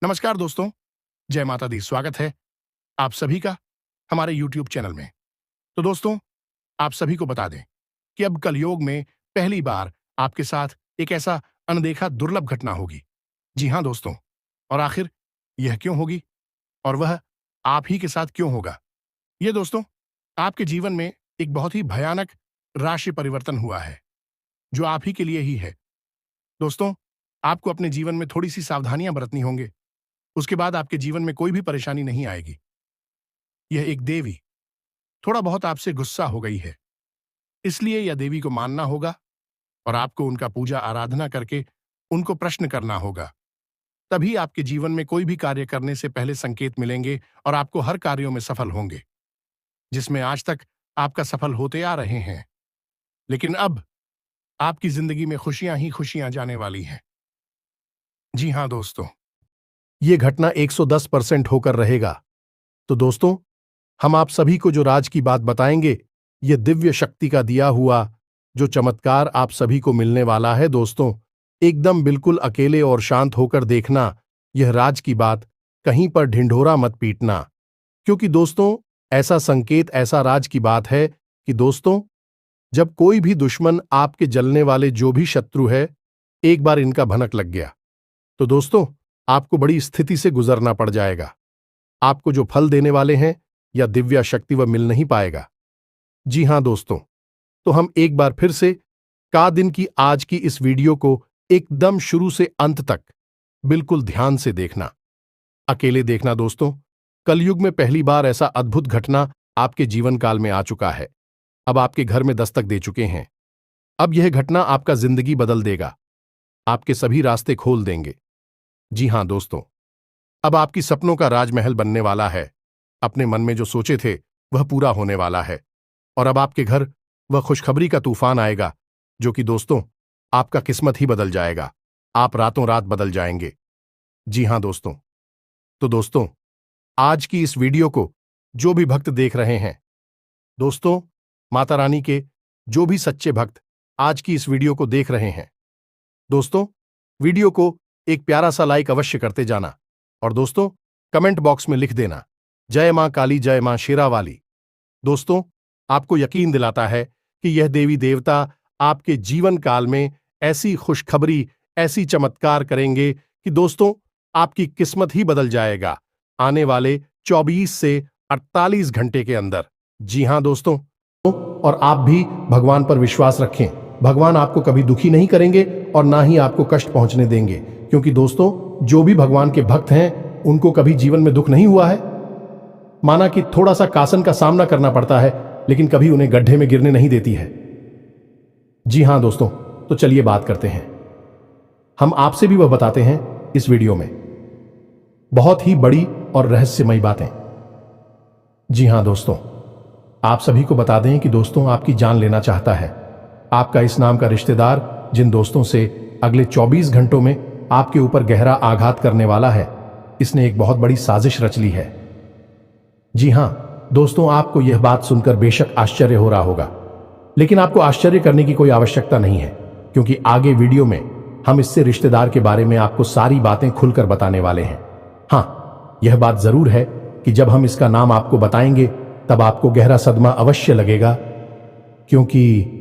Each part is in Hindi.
नमस्कार दोस्तों, जय माता दी। स्वागत है आप सभी का हमारे YouTube चैनल में। तो दोस्तों, आप सभी को बता दें कि अब कलयुग में पहली बार आपके साथ एक ऐसा अनदेखा दुर्लभ घटना होगी। जी हाँ दोस्तों, और आखिर यह क्यों होगी और वह आप ही के साथ क्यों होगा? ये दोस्तों, आपके जीवन में एक बहुत ही भयानक राशि परिवर्तन हुआ है, जो आप ही के लिए ही है। दोस्तों, आपको अपने जीवन में थोड़ी-सी सावधानियां बरतनी होंगी। उसके बाद आपके जीवन में कोई भी परेशानी नहीं आएगी। यह एक देवी थोड़ा बहुत आपसे गुस्सा हो गई है, इसलिए यह देवी को मानना होगा और आपको उनका पूजा आराधना करके उनको प्रश्न करना होगा। तभी आपके जीवन में कोई भी कार्य करने से पहले संकेत मिलेंगे और आपको हर कार्यों में सफल होंगे, जिसमें आज तक आपका सफल होते आ रहे हैं। लेकिन अब आपकी जिंदगी में खुशियां ही खुशियां जाने वाली हैं। जी हां दोस्तों, यह घटना 110% होकर रहेगा। तो दोस्तों, हम आप सभी को जो राज की बात बताएंगे, ये दिव्य शक्ति का दिया हुआ जो चमत्कार आप सभी को मिलने वाला है। दोस्तों, एकदम बिल्कुल अकेले और शांत होकर देखना यह राज की बात, कहीं पर ढिंढोरा मत पीटना, क्योंकि दोस्तों ऐसा संकेत, ऐसा राज की बात है कि दोस्तों, जब कोई भी दुश्मन, आपके जलने वाले जो भी शत्रु है, एक बार इनका भनक लग गया तो दोस्तों आपको बड़ी स्थिति से गुजरना पड़ जाएगा। आपको जो फल देने वाले हैं या दिव्या शक्ति वह मिल नहीं पाएगा। जी हां दोस्तों, तो हम एक बार फिर से का दिन की आज की इस वीडियो को एकदम शुरू से अंत तक बिल्कुल ध्यान से देखना, अकेले देखना। दोस्तों, कलयुग में पहली बार ऐसा अद्भुत घटना आपके जीवन काल में आ चुका है, अब आपके घर में दस्तक दे चुके हैं। अब यह घटना आपका जिंदगी बदल देगा, आपके सभी रास्ते खोल देंगे। जी हां दोस्तों, अब आपकी सपनों का राजमहल बनने वाला है। अपने मन में जो सोचे थे वह पूरा होने वाला है और अब आपके घर वह खुशखबरी का तूफान आएगा, जो कि दोस्तों आपका किस्मत ही बदल जाएगा। आप रातों रात बदल जाएंगे। जी हां दोस्तों, तो दोस्तों आज की इस वीडियो को जो भी भक्त देख रहे हैं, दोस्तों माता रानी के जो भी सच्चे भक्त आज की इस वीडियो को देख रहे हैं, दोस्तों वीडियो को एक प्यारा सा लाइक अवश्य करते जाना और दोस्तों कमेंट बॉक्स में लिख देना, जय मां काली, जय मां शेरावाली। दोस्तों, आपको यकीन दिलाता है कि यह देवी देवता आपके जीवन काल में ऐसी खुशखबरी, ऐसी चमत्कार करेंगे कि दोस्तों आपकी किस्मत ही बदल जाएगा आने वाले 24 से 48 घंटे के अंदर। जी हां दोस्तों, और आप भी भगवान पर विश्वास रखें। भगवान आपको कभी दुखी नहीं करेंगे और ना ही आपको कष्ट पहुंचने देंगे, क्योंकि दोस्तों जो भी भगवान के भक्त हैं उनको कभी जीवन में दुख नहीं हुआ है। माना कि थोड़ा सा कासन का सामना करना पड़ता है, लेकिन कभी उन्हें गड्ढे में गिरने नहीं देती है। जी हां दोस्तों, तो चलिए बात करते हैं। हम आपसे भी वह बताते हैं इस वीडियो में बहुत ही बड़ी और रहस्यमयी बातें। जी हां दोस्तों, आप सभी को बता दें कि दोस्तों आपकी जान लेना चाहता है। आपका इस नाम का रिश्तेदार जिन दोस्तों से अगले 24 घंटों में आपके ऊपर गहरा आघात करने वाला है, इसने एक बहुत बड़ी साजिश रच ली है। जी हां दोस्तों, आपको यह बात सुनकर बेशक आश्चर्य हो रहा होगा, लेकिन आपको आश्चर्य करने की कोई आवश्यकता नहीं है, क्योंकि आगे वीडियो में हम इससे रिश्तेदार के बारे में आपको सारी बातें खुलकर बताने वाले हैं। हां, यह बात जरूर है कि जब हम इसका नाम आपको बताएंगे तब आपको गहरा सदमा अवश्य लगेगा, क्योंकि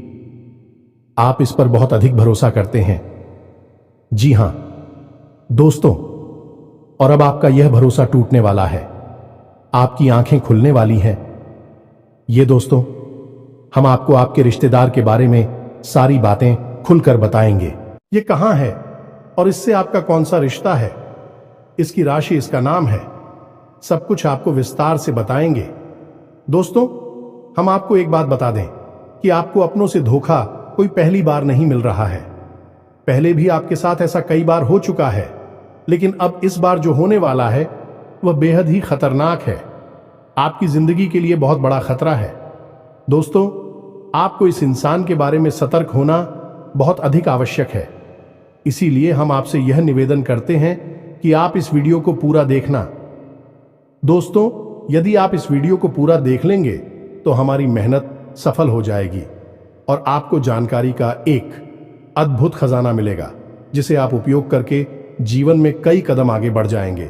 आप इस पर बहुत अधिक भरोसा करते हैं। जी हां दोस्तों, और अब आपका यह भरोसा टूटने वाला है, आपकी आंखें खुलने वाली हैं। ये दोस्तों, हम आपको आपके रिश्तेदार के बारे में सारी बातें खुलकर बताएंगे। ये कहां है और इससे आपका कौन सा रिश्ता है, इसकी राशि, इसका नाम है, सब कुछ आपको विस्तार से बताएंगे। दोस्तों, हम आपको एक बात बता दें कि आपको अपनों से धोखा कोई पहली बार नहीं मिल रहा है। पहले भी आपके साथ ऐसा कई बार हो चुका है, लेकिन अब इस बार जो होने वाला है वह बेहद ही खतरनाक है। आपकी जिंदगी के लिए बहुत बड़ा खतरा है। दोस्तों, आपको इस इंसान के बारे में सतर्क होना बहुत अधिक आवश्यक है। इसीलिए हम आपसे यह निवेदन करते हैं कि आप इस वीडियो को पूरा देखना। दोस्तों, यदि आप इस वीडियो को पूरा देख लेंगे तो हमारी मेहनत सफल हो जाएगी और आपको जानकारी का एक अद्भुत खजाना मिलेगा, जिसे आप उपयोग करके जीवन में कई कदम आगे बढ़ जाएंगे।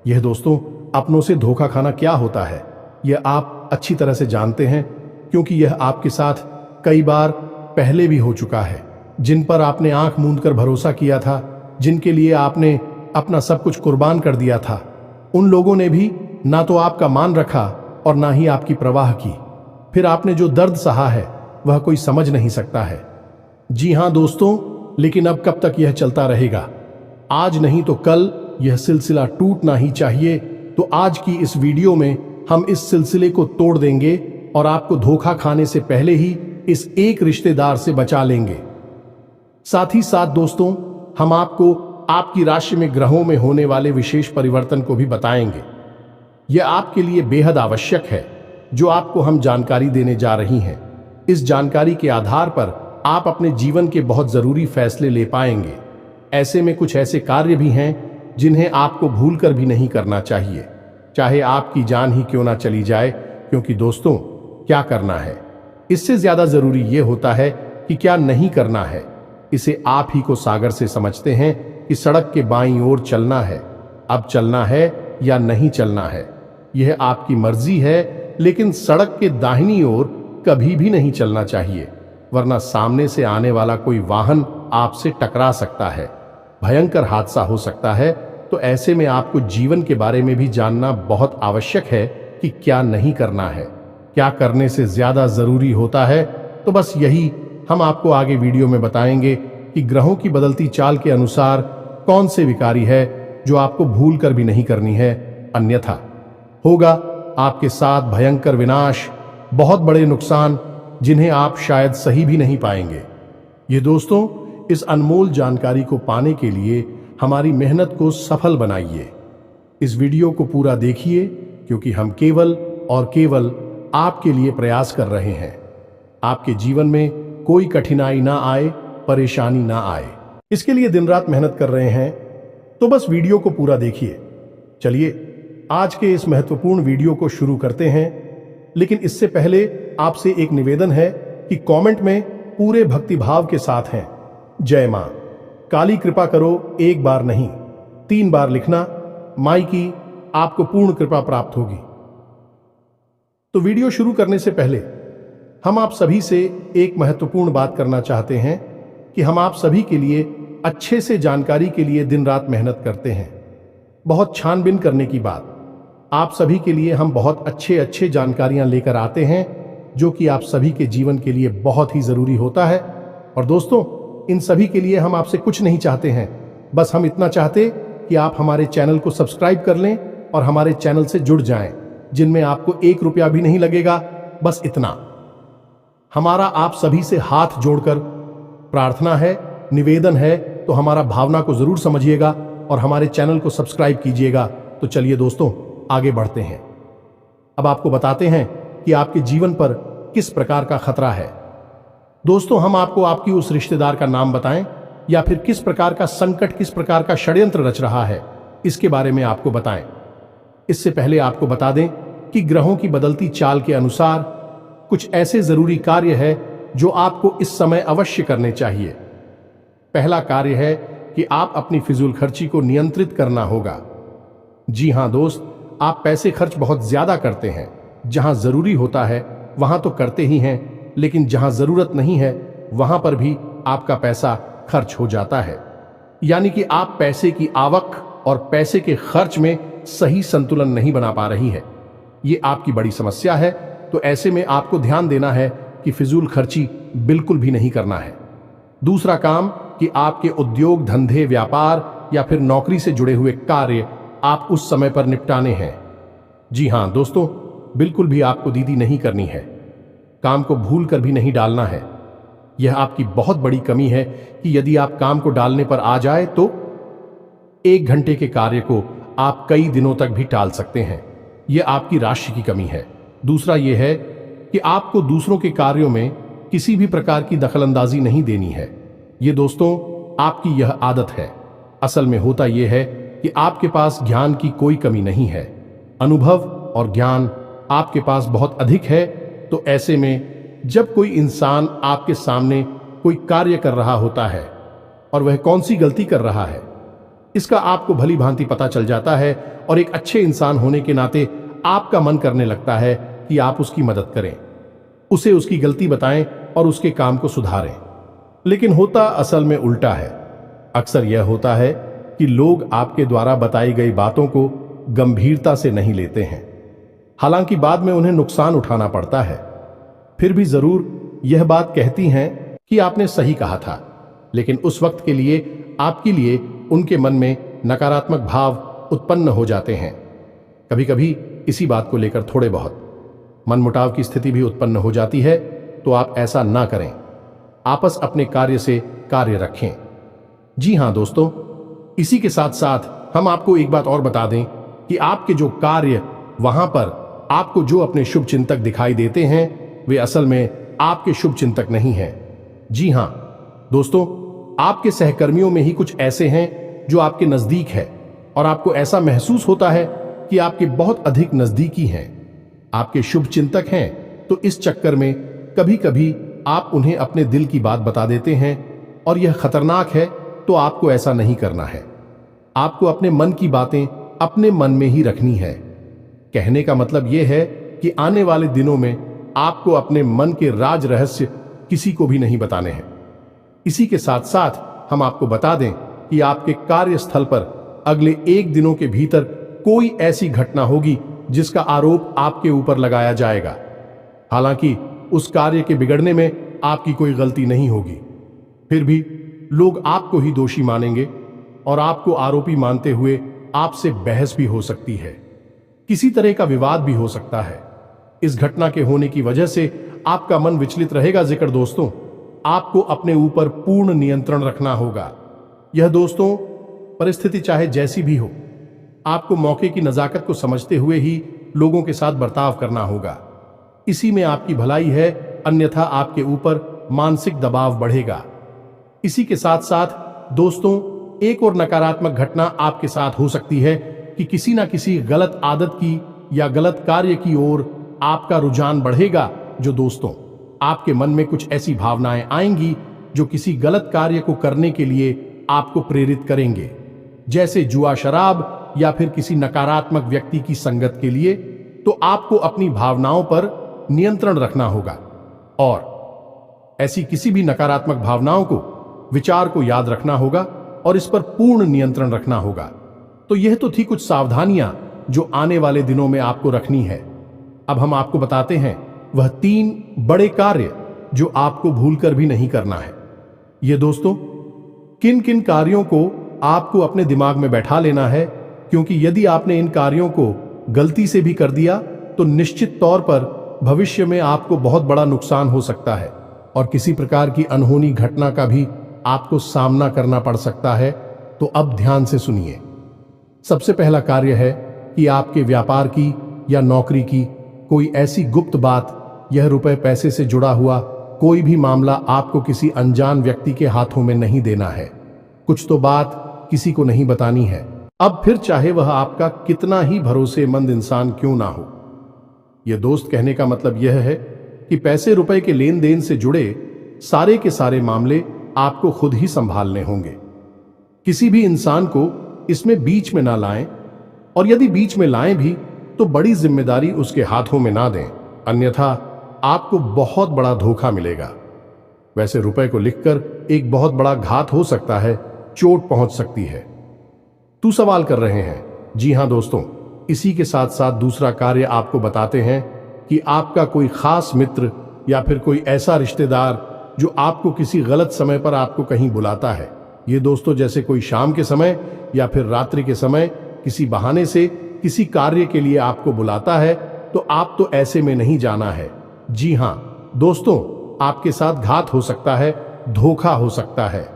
यह दोस्तों, अपनों से धोखा खाना क्या होता है, यह आप अच्छी तरह से जानते हैं, क्योंकि यह आपके साथ कई बार पहले भी हो चुका है। जिन पर आपने आंख मूंद कर भरोसा किया था, जिनके लिए आपने अपना सब कुछ कुर्बान कर दिया था, उन लोगों ने भी ना तो आपका मान रखा और ना ही आपकी परवाह की। फिर आपने जो दर्द सहा है वह कोई समझ नहीं सकता है। जी हां दोस्तों, लेकिन अब कब तक यह चलता रहेगा? आज नहीं तो कल यह सिलसिला टूटना ही चाहिए। तो आज की इस वीडियो में हम इस सिलसिले को तोड़ देंगे और आपको धोखा खाने से पहले ही इस एक रिश्तेदार से बचा लेंगे। साथ ही साथ दोस्तों, हम आपको आपकी राशि में ग्रहों में होने वाले विशेष परिवर्तन को भी बताएंगे। यह आपके लिए बेहद आवश्यक है, जो आपको हम जानकारी देने जा रही हैं। इस जानकारी के आधार पर आप अपने जीवन के बहुत जरूरी फैसले ले पाएंगे। ऐसे में कुछ ऐसे कार्य भी हैं जिन्हें आपको भूलकर भी नहीं करना चाहिए, चाहे आपकी जान ही क्यों ना चली जाए। क्योंकि दोस्तों, क्या करना है, इससे ज्यादा जरूरी यह होता है कि क्या नहीं करना है। इसे आप ही को सागर से समझते हैं कि सड़क के बाईं ओर चलना है, अब चलना है या नहीं चलना है, यह आपकी मर्जी है। लेकिन सड़क के दाहिनी ओर कभी भी नहीं चलना चाहिए, वरना सामने से आने वाला कोई वाहन आपसे टकरा सकता है, भयंकर हादसा हो सकता है। तो ऐसे में आपको जीवन के बारे में भी जानना बहुत आवश्यक है कि क्या नहीं करना है, क्या करने से ज्यादा जरूरी होता है। तो बस यही हम आपको आगे वीडियो में बताएंगे कि ग्रहों की बदलती चाल के अनुसार कौन से विकारी है जो आपको भूल कर भी नहीं करनी है, अन्यथा होगा आपके साथ भयंकर विनाश, बहुत बड़े नुकसान जिन्हें आप शायद सही भी नहीं पाएंगे। ये दोस्तों, इस अनमोल जानकारी को पाने के लिए हमारी मेहनत को सफल बनाइए। इस वीडियो को पूरा देखिए, क्योंकि हम केवल और केवल आपके लिए प्रयास कर रहे हैं। आपके जीवन में कोई कठिनाई ना आए, परेशानी ना आए, इसके लिए दिन रात मेहनत कर रहे हैं। तो बस वीडियो को पूरा देखिए। चलिए आज के इस महत्वपूर्ण वीडियो को शुरू करते हैं। लेकिन इससे पहले आपसे एक निवेदन है कि कमेंट में पूरे भक्तिभाव के साथ हैं, जय मां काली कृपा करो, एक बार नहीं 3 बार लिखना। माई की आपको पूर्ण कृपा प्राप्त होगी। तो वीडियो शुरू करने से पहले हम आप सभी से एक महत्वपूर्ण बात करना चाहते हैं कि हम आप सभी के लिए अच्छे से जानकारी के लिए दिन रात मेहनत करते हैं। बहुत छानबीन करने की बात, आप सभी के लिए हम बहुत अच्छे जानकारियां लेकर आते हैं, जो कि आप सभी के जीवन के लिए बहुत ही जरूरी होता है। और दोस्तों, इन सभी के लिए हम आपसे कुछ नहीं चाहते हैं, बस हम इतना चाहते कि आप हमारे चैनल को सब्सक्राइब कर लें और हमारे चैनल से जुड़ जाएं, जिनमें आपको 1 रुपया भी नहीं लगेगा। बस इतना हमारा आप सभी से हाथ जोड़कर प्रार्थना है, निवेदन है। तो हमारा भावना को जरूर समझिएगा और हमारे चैनल को सब्सक्राइब कीजिएगा। तो चलिए दोस्तों, आगे बढ़ते हैं। अब आपको बताते हैं कि आपके जीवन पर किस प्रकार का खतरा है। दोस्तों, हम आपको आपकी उस रिश्तेदार का नाम बताएं या फिर किस प्रकार का संकट, किस प्रकार का षड्यंत्र रच रहा है, इसके बारे में आपको बताएं। इससे पहले आपको बता दें कि ग्रहों की बदलती चाल के अनुसार कुछ ऐसे जरूरी कार्य है जो आपको इस समय अवश्य करने चाहिए। पहला कार्य है कि आप अपनी फिजूल खर्ची को नियंत्रित करना होगा। जी हां दोस्त, आप पैसे खर्च बहुत ज्यादा करते हैं। जहां जरूरी होता है वहां तो करते ही हैं, लेकिन जहां जरूरत नहीं है वहां पर भी आपका पैसा खर्च हो जाता है। यानी कि आप पैसे की आवक और पैसे के खर्च में सही संतुलन नहीं बना पा रही है। ये आपकी बड़ी समस्या है। तो ऐसे में आपको ध्यान देना है कि फिजूल खर्ची बिल्कुल भी नहीं करना है। दूसरा काम कि आपके उद्योग, धंधे, व्यापार या फिर नौकरी से जुड़े हुए कार्य आप उस समय पर निपटाने हैं। जी हां दोस्तों, बिल्कुल भी आपको दीदी नहीं करनी है, काम को भूल कर भी नहीं डालना है। यह आपकी बहुत बड़ी कमी है कि यदि आप काम को डालने पर आ जाए तो 1 घंटे के कार्य को आप कई दिनों तक भी टाल सकते हैं। यह आपकी राशि की कमी है। दूसरा यह है कि आपको दूसरों के कार्यों में किसी भी प्रकार की दखलंदाजी नहीं देनी है। ये दोस्तों, आपकी यह आदत है। असल में होता यह है कि आपके पास ज्ञान की कोई कमी नहीं है, अनुभव और ज्ञान आपके पास बहुत अधिक है। तो ऐसे में जब कोई इंसान आपके सामने कोई कार्य कर रहा होता है और वह कौन सी गलती कर रहा है, इसका आपको भली भांति पता चल जाता है और एक अच्छे इंसान होने के नाते आपका मन करने लगता है कि आप उसकी मदद करें, उसे उसकी गलती बताएं और उसके काम को सुधारें। लेकिन होता असल में उल्टा है। अक्सर यह होता है कि लोग आपके द्वारा बताई गई बातों को गंभीरता से नहीं लेते हैं। हालांकि बाद में उन्हें नुकसान उठाना पड़ता है। फिर भी जरूर यह बात कहती हैं कि आपने सही कहा था, लेकिन उस वक्त के लिए आपके लिए उनके मन में नकारात्मक भाव उत्पन्न हो जाते हैं। कभी कभी इसी बात को लेकर थोड़े बहुत मनमुटाव की स्थिति भी उत्पन्न हो जाती है। तो आप ऐसा ना करें। आपस अपने कार्य से कार्य रखें। जी हां दोस्तों, इसी के साथ साथ हम आपको एक बात और बता दें कि आपके जो कार्य वहां पर आपको जो अपने शुभ चिंतक दिखाई देते हैं वे असल में आपके शुभ चिंतक नहीं हैं। जी हां दोस्तों, आपके सहकर्मियों में ही कुछ ऐसे हैं जो आपके नजदीक है और आपको ऐसा महसूस होता है कि आपके बहुत अधिक नजदीकी हैं, आपके शुभ चिंतक हैं। तो इस चक्कर में कभी कभी आप उन्हें अपने दिल की बात बता देते हैं और यह खतरनाक है। तो आपको ऐसा नहीं करना है। आपको अपने मन की बातें अपने मन में ही रखनी है। कहने का मतलब यह है कि आने वाले दिनों में आपको अपने मन के राज रहस्य किसी को भी नहीं बताने हैं। इसी के साथ साथ हम आपको बता दें कि आपके कार्यस्थल पर अगले 1 दिनों के भीतर कोई ऐसी घटना होगी जिसका आरोप आपके ऊपर लगाया जाएगा। हालांकि उस कार्य के बिगड़ने में आपकी कोई गलती नहीं होगी, फिर भी लोग आपको ही दोषी मानेंगे और आपको आरोपी मानते हुए आपसे बहस भी हो सकती है। किसी तरह का विवाद भी हो सकता है। इस घटना के होने की वजह से आपका मन विचलित रहेगा। जिक्र दोस्तों, आपको अपने ऊपर पूर्ण नियंत्रण रखना होगा। यह दोस्तों परिस्थिति चाहे जैसी भी हो, आपको मौके की नजाकत को समझते हुए ही लोगों के साथ बर्ताव करना होगा। इसी में आपकी भलाई है, अन्यथा आपके ऊपर मानसिक दबाव बढ़ेगा। इसी के साथ साथ दोस्तों, एक और नकारात्मक घटना आपके साथ हो सकती है कि किसी ना किसी गलत आदत की या गलत कार्य की ओर आपका रुझान बढ़ेगा। जो दोस्तों, आपके मन में कुछ ऐसी भावनाएं आएंगी जो किसी गलत कार्य को करने के लिए आपको प्रेरित करेंगे, जैसे जुआ, शराब या फिर किसी नकारात्मक व्यक्ति की संगत के लिए। तो आपको अपनी भावनाओं पर नियंत्रण रखना होगा और ऐसी किसी भी नकारात्मक भावनाओं को, विचार को याद रखना होगा और इस पर पूर्ण नियंत्रण रखना होगा। तो यह तो थी कुछ सावधानियां जो आने वाले दिनों में आपको रखनी है। अब हम आपको बताते हैं वह 3 बड़े कार्य जो आपको भूलकर भी नहीं करना है। ये दोस्तों, किन किन कार्यों को आपको अपने दिमाग में बैठा लेना है, क्योंकि यदि आपने इन कार्यों को गलती से भी कर दिया तो निश्चित तौर पर भविष्य में आपको बहुत बड़ा नुकसान हो सकता है और किसी प्रकार की अनहोनी घटना का भी आपको सामना करना पड़ सकता है। तो अब ध्यान से सुनिए। सबसे पहला कार्य है कि आपके व्यापार की या नौकरी की कोई ऐसी गुप्त बात, यह रुपए पैसे से जुड़ा हुआ कोई भी मामला आपको किसी अनजान व्यक्ति के हाथों में नहीं देना है। कुछ तो बात किसी को नहीं बतानी है। अब फिर चाहे वह आपका कितना ही भरोसेमंद इंसान क्यों ना हो। यह दोस्त, कहने का मतलब यह है कि पैसे रुपए के लेन देन से जुड़े सारे के सारे मामले आपको खुद ही संभालने होंगे। किसी भी इंसान को इसमें बीच में ना लाएं, और यदि बीच में लाएं भी तो बड़ी जिम्मेदारी उसके हाथों में ना दें, अन्यथा आपको बहुत बड़ा धोखा मिलेगा। वैसे रुपए को लिखकर एक बहुत बड़ा घात हो सकता है, चोट पहुंच सकती है। तू सवाल कर रहे हैं? जी हां दोस्तों, इसी के साथ साथ दूसरा कार्य आपको बताते हैं कि आपका कोई खास मित्र या फिर कोई ऐसा रिश्तेदार जो आपको किसी गलत समय पर आपको कहीं बुलाता है। ये दोस्तों, जैसे कोई शाम के समय या फिर रात्रि के समय किसी बहाने से किसी कार्य के लिए आपको बुलाता है, तो आप तो ऐसे में नहीं जाना है। जी हां दोस्तों, आपके साथ घात हो सकता है, धोखा हो सकता है।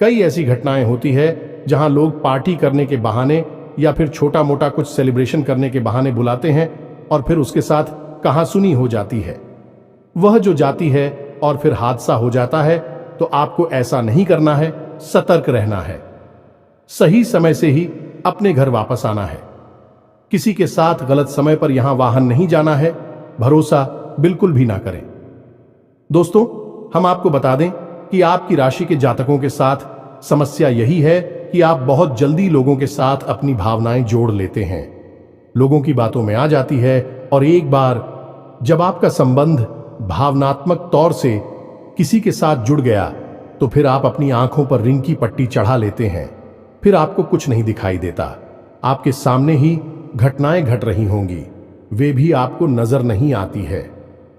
कई ऐसी घटनाएं होती है जहां लोग पार्टी करने के बहाने या फिर छोटा मोटा कुछ सेलिब्रेशन करने के बहाने बुलाते हैं और फिर उसके साथ कहासुनी हो जाती है। वह जो जाती है और फिर हादसा हो जाता है। तो आपको ऐसा नहीं करना है, सतर्क रहना है। सही समय से ही अपने घर वापस आना है। किसी के साथ गलत समय पर यहां वाहन नहीं जाना है। भरोसा बिल्कुल भी ना करें। दोस्तों, हम आपको बता दें कि आपकी राशि के जातकों के साथ समस्या यही है कि आप बहुत जल्दी लोगों के साथ अपनी भावनाएं जोड़ लेते हैं, लोगों की बातों में आ जाती है, और एक बार जब आपका संबंध भावनात्मक तौर से किसी के साथ जुड़ गया तो फिर आप अपनी आंखों पर रिंग की पट्टी चढ़ा लेते हैं। फिर आपको कुछ नहीं दिखाई देता, आपके सामने ही घटनाएं घट रही होंगी, वे भी आपको नजर नहीं आती है।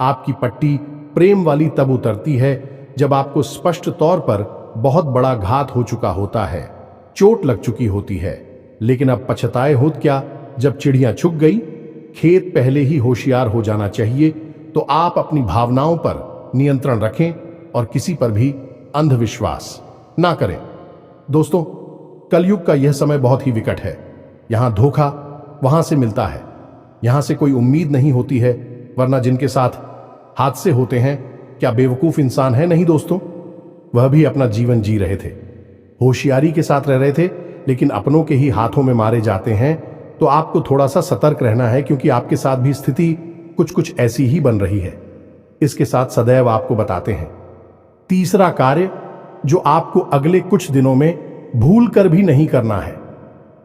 आपकी पट्टी प्रेम वाली तब उतरती है जब आपको स्पष्ट तौर पर बहुत बड़ा घात हो चुका होता है, चोट लग चुकी होती है। लेकिन अब पछताए होत क्या, जब चिड़िया छुप गई, खेत पहले ही होशियार हो जाना चाहिए। तो आप अपनी भावनाओं पर नियंत्रण रखें और किसी पर भी अंधविश्वास ना करें। दोस्तों, कलयुग का यह समय बहुत ही विकट है। यहां धोखा वहां से मिलता है, यहां से कोई उम्मीद नहीं होती है, वरना जिनके साथ हादसे होते हैं क्या बेवकूफ इंसान है? नहीं दोस्तों, वह भी अपना जीवन जी रहे थे, होशियारी के साथ रह रहे थे, लेकिन अपनों के ही हाथों में मारे जाते हैं। तो आपको थोड़ा सा सतर्क रहना है, क्योंकि आपके साथ भी स्थिति कुछ ऐसी ही बन रही है। इसके साथ सदैव आपको बताते हैं, तीसरा कार्य जो आपको अगले कुछ दिनों में भूल कर भी नहीं करना है।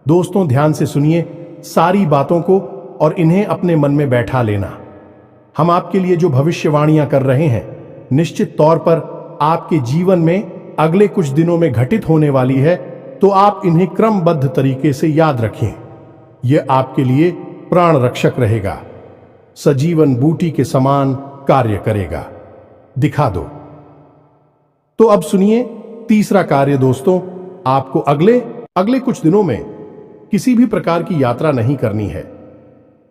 दोस्तों, ध्यान से सुनिए सारी बातों को और इन्हें अपने मन में बैठा लेना। हम आपके लिए जो भविष्यवाणियां कर रहे हैं, निश्चित तौर पर आपके जीवन में अगले कुछ दिनों में घटित होने वाली है, तो आप इन्हें क्रमबद्ध तरीके से याद रखें। यह आपके लिए प्राण रक्षक रहेगा, सजीवन बूटी के समान कार्य करेगा। दिखा दो। तो अब सुनिए तीसरा कार्य। दोस्तों, आपको अगले कुछ दिनों में किसी भी प्रकार की यात्रा नहीं करनी है।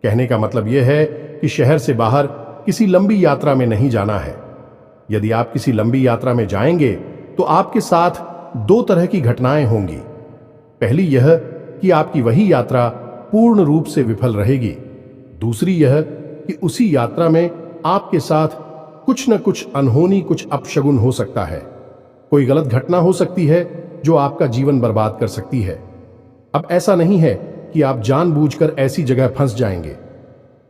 कहने का मतलब यह है कि शहर से बाहर किसी लंबी यात्रा में नहीं जाना है। यदि आप किसी लंबी यात्रा में जाएंगे तो आपके साथ दो तरह की घटनाएं होंगी। पहली यह कि आपकी वही यात्रा पूर्ण रूप से विफल रहेगी। दूसरी यह कि उसी यात्रा में आपके साथ कुछ न कुछ अनहोनी, कुछ अपशगुन हो सकता है। कोई गलत घटना हो सकती है जो आपका जीवन बर्बाद कर सकती है। अब ऐसा नहीं है कि आप जानबूझकर ऐसी जगह फंस जाएंगे।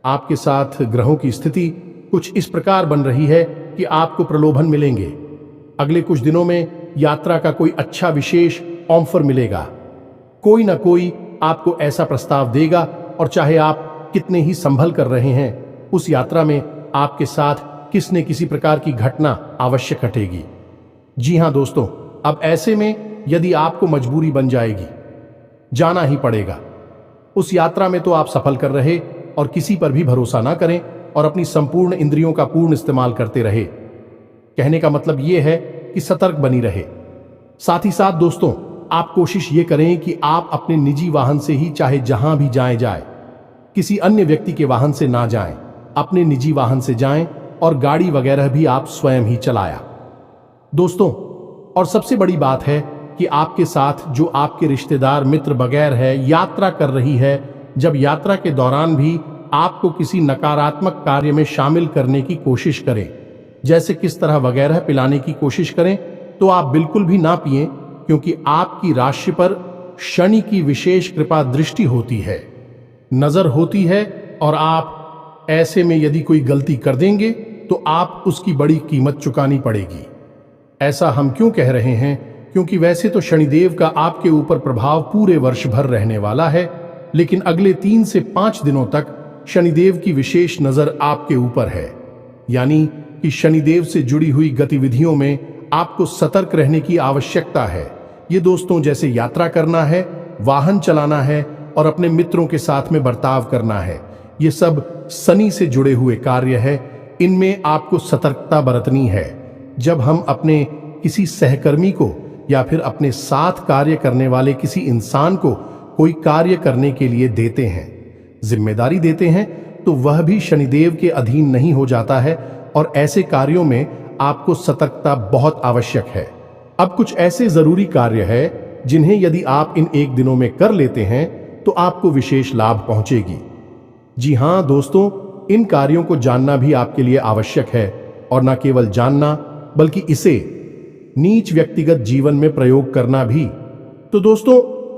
आपके साथ ग्रहों की स्थिति कुछ इस प्रकार बन रही है कि आपको प्रलोभन मिलेंगे। अगले कुछ दिनों में यात्रा का कोई अच्छा विशेष ऑफर मिलेगा। कोई ना कोई आपको ऐसा प्रस्ताव देगा, और चाहे आप कितने ही संभल कर रहे हैं, उस यात्रा में आपके साथ किसी न किसी प्रकार की घटना अवश्य घटेगी। जी हां दोस्तों, अब ऐसे में यदि आपको मजबूरी बन जाएगी, जाना ही पड़ेगा। उस यात्रा में तो आप सफल कर रहे और किसी पर भी भरोसा ना करें और अपनी संपूर्ण इंद्रियों का पूर्ण इस्तेमाल करते रहे। कहने का मतलब यह है कि सतर्क बनी रहे। साथ ही साथ दोस्तों, आप कोशिश ये करें कि आप अपने निजी वाहन से ही चाहे जहां भी जाए, किसी अन्य व्यक्ति के वाहन से ना जाएं, अपने निजी वाहन से जाएं, और गाड़ी वगैरह भी आप स्वयं ही चलाया। दोस्तों, और सबसे बड़ी बात है कि आपके साथ जो आपके रिश्तेदार, मित्र वगैरह है, यात्रा कर रही है, जब यात्रा के दौरान भी आपको किसी नकारात्मक कार्य में शामिल करने की कोशिश करें, जैसे किस तरह वगैरह पिलाने की कोशिश करें, तो आप बिल्कुल भी ना पिएं, क्योंकि आपकी राशि पर शनि की विशेष कृपा दृष्टि होती है, नजर होती है, और आप ऐसे में यदि कोई गलती कर देंगे तो आप उसकी बड़ी कीमत चुकानी पड़ेगी। ऐसा हम क्यों कह रहे हैं? क्योंकि वैसे तो शनिदेव का आपके ऊपर प्रभाव पूरे वर्ष भर रहने वाला है, लेकिन अगले 3 से 5 दिनों तक शनिदेव की विशेष नजर आपके ऊपर है। यानी कि शनिदेव से जुड़ी हुई गतिविधियों में आपको सतर्क रहने की आवश्यकता है। ये दोस्तों, जैसे यात्रा करना है, वाहन चलाना है और अपने मित्रों के साथ में बर्ताव करना है, ये सब शनि से जुड़े हुए कार्य है। इनमें आपको सतर्कता बरतनी है। जब हम अपने किसी सहकर्मी को या फिर अपने साथ कार्य करने वाले किसी इंसान को कोई कार्य करने के लिए देते हैं, जिम्मेदारी देते हैं, तो वह भी शनिदेव के अधीन नहीं हो जाता है, और ऐसे कार्यों में आपको सतर्कता बहुत आवश्यक है। अब कुछ ऐसे जरूरी कार्य है जिन्हें यदि आप इन 1 दिनों में कर लेते हैं तो आपको विशेष लाभ पहुंचेगी। जी हां दोस्तों, इन कार्यों को जानना भी आपके लिए आवश्यक है, और न केवल जानना बल्कि इसे नीच व्यक्तिगत जीवन में प्रयोग करना भी। तो दोस्तों,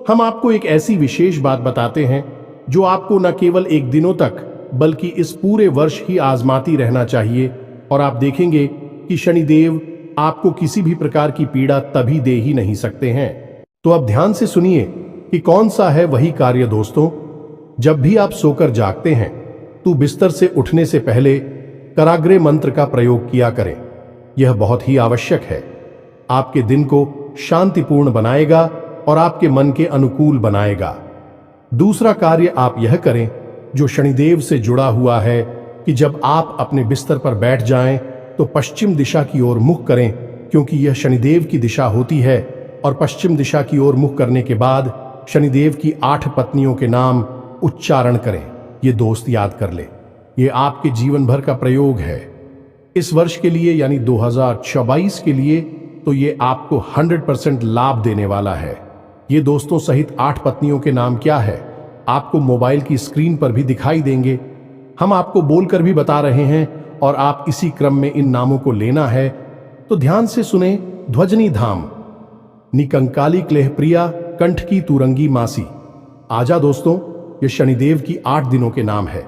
हम आपको एक ऐसी विशेष बात बताते हैं जो आपको न केवल 1 दिनों तक बल्कि इस पूरे वर्ष ही आजमाती रहना चाहिए, और आप देखेंगे कि शनिदेव आपको किसी भी प्रकार की पीड़ा तभी दे ही नहीं सकते हैं। तो अब ध्यान से सुनिए कि कौन सा है वही कार्य दोस्तों। जब भी आप सोकर जागते हैं तो बिस्तर से उठने से पहले कराग्रे मंत्र का प्रयोग किया करें। यह बहुत ही आवश्यक है, आपके दिन को शांतिपूर्ण बनाएगा और आपके मन के अनुकूल बनाएगा। दूसरा कार्य आप यह करें जो शनिदेव से जुड़ा हुआ है कि जब आप अपने बिस्तर पर बैठ जाएं तो पश्चिम दिशा की ओर मुख करें, क्योंकि यह शनिदेव की दिशा होती है। और पश्चिम दिशा की ओर मुख करने के बाद शनिदेव की 8 पत्नियों के नाम उच्चारण करें। ये दोस्त याद कर ले, ये आपके जीवन भर का प्रयोग है। इस वर्ष के लिए यानी 2024 के लिए तो ये आपको 100% लाभ देने वाला है। ये दोस्तों सहित 8 पत्नियों के नाम क्या है आपको मोबाइल की स्क्रीन पर भी दिखाई देंगे। हम आपको बोलकर भी बता रहे हैं और आप इसी क्रम में इन नामों को लेना है। तो ध्यान से सुने। ध्वजनी धाम, निकंकाली क्लेह प्रिया, कंठ की तुरंगी मासी। आजा दोस्तों, ये शनिदेव की 8 दिनों के नाम है।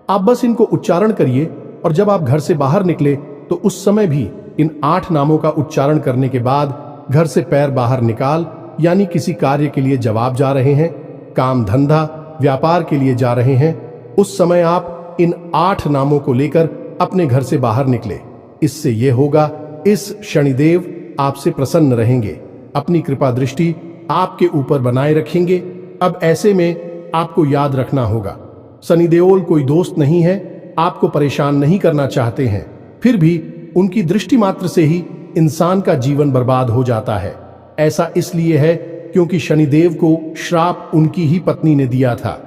आप बस इनको उच्चारण करिए और जब आप घर से बाहर निकले तो उस समय भी इन 8 नामों का उच्चारण करने के बाद घर से पैर बाहर निकाल, यानी किसी कार्य के लिए जवाब जा रहे हैं, काम धंधा व्यापार के लिए जा रहे हैं, उस समय आप इन 8 नामों को लेकर अपने घर से बाहर निकले। इससे यह होगा, इस शनिदेव आपसे प्रसन्न रहेंगे, अपनी कृपा दृष्टि आपके ऊपर बनाए रखेंगे। अब ऐसे में आपको याद रखना होगा, शनि देओल कोई दोस्त नहीं है, आपको परेशान नहीं करना चाहते हैं, फिर भी उनकी दृष्टि मात्र से ही इंसान का जीवन बर्बाद हो जाता है। ऐसा इसलिए है क्योंकि शनिदेव को श्राप उनकी ही पत्नी ने दिया था।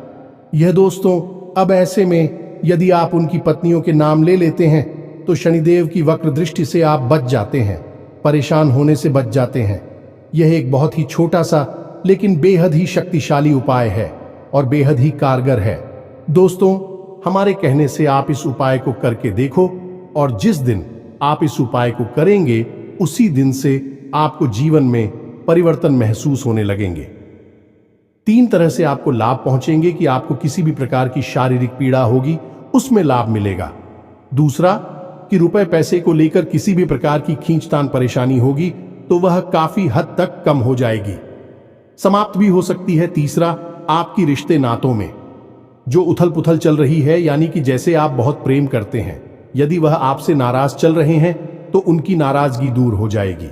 यह दोस्तों, अब ऐसे में यदि आप उनकी पत्नियों के नाम ले लेते हैं तो शनिदेव की वक्र दृष्टि से आप बच जाते हैं, परेशान होने से बच जाते हैं। यह एक बहुत ही छोटा सा लेकिन बेहद ही शक्तिशाली उपाय है और बेहद ही कारगर है। दोस्तों, हमारे कहने से आप इस उपाय को करके देखो और जिस दिन आप इस उपाय को करेंगे उसी दिन से आपको जीवन में परिवर्तन महसूस होने लगेंगे। 3 तरह से आपको लाभ पहुंचेंगे कि आपको किसी भी प्रकार की शारीरिक पीड़ा होगी उसमें लाभ मिलेगा। दूसरा कि रुपए पैसे को लेकर किसी भी प्रकार की खींचतान परेशानी होगी तो वह काफी हद तक कम हो जाएगी, समाप्त भी हो सकती है। तीसरा, आपकी रिश्ते नातों में जो उथल पुथल चल रही है, यानी कि जैसे आप बहुत प्रेम करते हैं, यदि वह आपसे नाराज चल रहे हैं तो उनकी नाराजगी दूर हो जाएगी।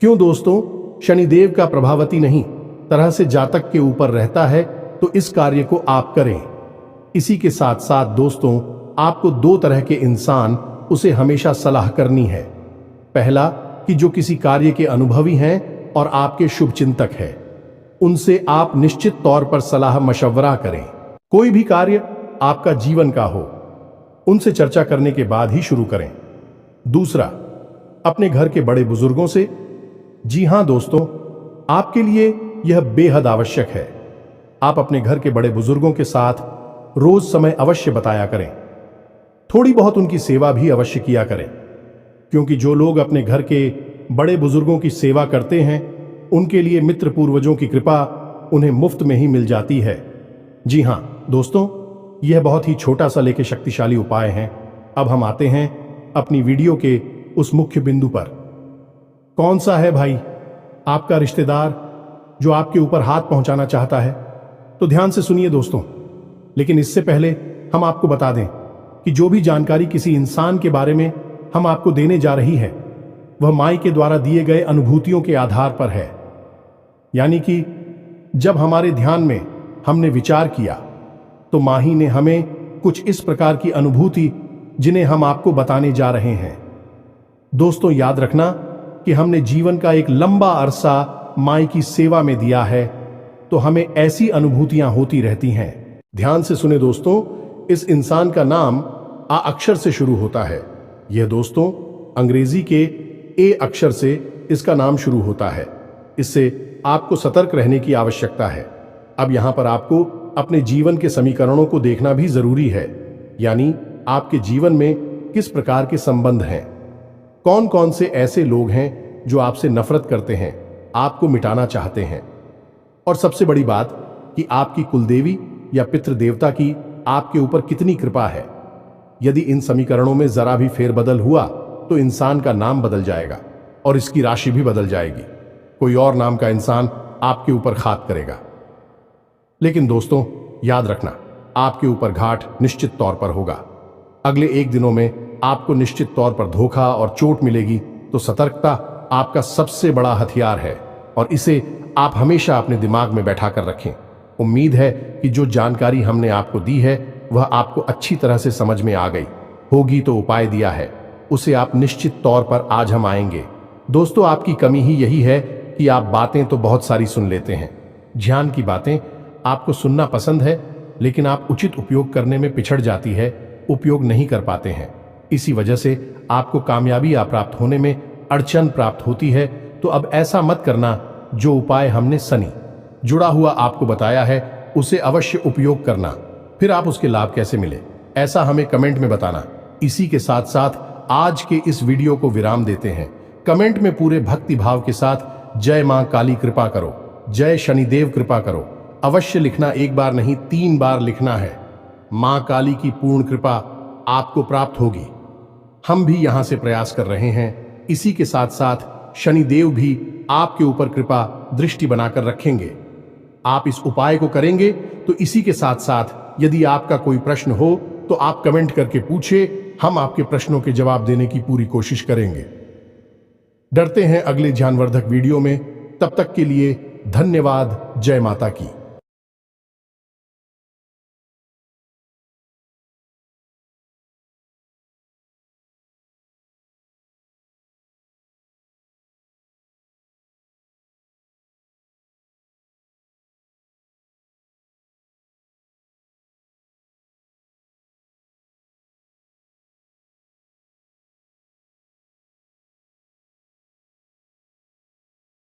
क्यों दोस्तों, शनिदेव का प्रभावती नहीं तरह से जातक के ऊपर रहता है, तो इस कार्य को आप करें। इसी के साथ साथ दोस्तों, आपको 2 तरह के इंसान उसे हमेशा सलाह करनी है। पहला कि जो किसी कार्य के अनुभवी हैं और आपके शुभ चिंतक हैं, उनसे आप निश्चित तौर पर सलाह मशवरा करें। कोई भी कार्य आपका जीवन का हो, उनसे चर्चा करने के बाद ही शुरू करें। दूसरा, अपने घर के बड़े बुजुर्गों से। जी हां दोस्तों, आपके लिए यह बेहद आवश्यक है। आप अपने घर के बड़े बुजुर्गों के साथ रोज समय अवश्य बताया करें। थोड़ी बहुत उनकी सेवा भी अवश्य किया करें, क्योंकि जो लोग अपने घर के बड़े बुजुर्गों की सेवा करते हैं उनके लिए मित्र पूर्वजों की कृपा उन्हें मुफ्त में ही मिल जाती है। जी हां दोस्तों, यह बहुत ही छोटा सा लेकिन शक्तिशाली उपाय है। अब हम आते हैं अपनी वीडियो के उस मुख्य बिंदु पर। कौन सा है भाई आपका रिश्तेदार जो आपके ऊपर हाथ पहुंचाना चाहता है? तो ध्यान से सुनिए दोस्तों, लेकिन इससे पहले हम आपको बता दें कि जो भी जानकारी किसी इंसान के बारे में हम आपको देने जा रही है वह माई के द्वारा दिए गए अनुभूतियों के आधार पर है। यानी कि जब हमारे ध्यान में हमने विचार किया तो माही ने हमें कुछ इस प्रकार की अनुभूति जिन्हें हम आपको बताने जा रहे हैं। दोस्तों, याद रखना कि हमने जीवन का एक लंबा अरसा माई की सेवा में दिया है, तो हमें ऐसी अनुभूतियां होती रहती हैं। ध्यान से सुने दोस्तों, इस इंसान का नाम आ अक्षर से शुरू होता है। यह दोस्तों अंग्रेजी के ए अक्षर से इसका नाम शुरू होता है। इससे आपको सतर्क रहने की आवश्यकता है। अब यहां पर आपको अपने जीवन के समीकरणों को देखना भी जरूरी है, यानी आपके जीवन में किस प्रकार के संबंध हैं, कौन कौन से ऐसे लोग हैं जो आपसे नफरत करते हैं, आपको मिटाना चाहते हैं, और सबसे बड़ी बात कि आपकी कुलदेवी या पितृ देवता की आपके ऊपर कितनी कृपा है। यदि इन समीकरणों में जरा भी फेरबदल हुआ तो इंसान का नाम बदल जाएगा और इसकी राशि भी बदल जाएगी। कोई और नाम का इंसान आपके ऊपर घात करेगा। लेकिन दोस्तों याद रखना, आपके ऊपर घाट निश्चित तौर पर होगा। अगले 1 दिनों में आपको निश्चित तौर पर धोखा और चोट मिलेगी। तो सतर्कता आपका सबसे बड़ा हथियार है और इसे आप हमेशा अपने दिमाग में बैठा कर रखें। उम्मीद है कि जो जानकारी हमने आपको दी है वह आपको अच्छी तरह से समझ में आ गई होगी। तो उपाय दिया है उसे आप निश्चित तौर पर आज हम आएंगे। दोस्तों आपकी कमी ही यही है कि आप बातें तो बहुत सारी सुन लेते हैं, ध्यान की बातें आपको सुनना पसंद है, लेकिन आप उचित उपयोग करने में पिछड़ जाती है, उपयोग नहीं कर पाते हैं। इसी वजह से आपको कामयाबी प्राप्त होने में अड़चन प्राप्त होती है। तो अब ऐसा मत करना। जो उपाय हमने सनी जुड़ा हुआ आपको बताया है उसे अवश्य उपयोग करना। फिर आप उसके लाभ कैसे मिले ऐसा हमें कमेंट में बताना। इसी के साथ साथ आज के इस वीडियो को विराम देते हैं। कमेंट में पूरे भक्ति भाव के साथ जय मां काली कृपा करो, जय शनिदेव कृपा करो अवश्य लिखना। 1 बार नहीं 3 बार लिखना है। मां काली की पूर्ण कृपा आपको प्राप्त होगी। हम भी यहां से प्रयास कर रहे हैं। इसी के साथ साथ शनिदेव भी आपके ऊपर कृपा दृष्टि बनाकर रखेंगे। आप इस उपाय को करेंगे। तो इसी के साथ साथ यदि आपका कोई प्रश्न हो तो आप कमेंट करके पूछे, हम आपके प्रश्नों के जवाब देने की पूरी कोशिश करेंगे। डरते हैं अगले ज्ञानवर्धक वीडियो में। तब तक के लिए धन्यवाद। जय माता की।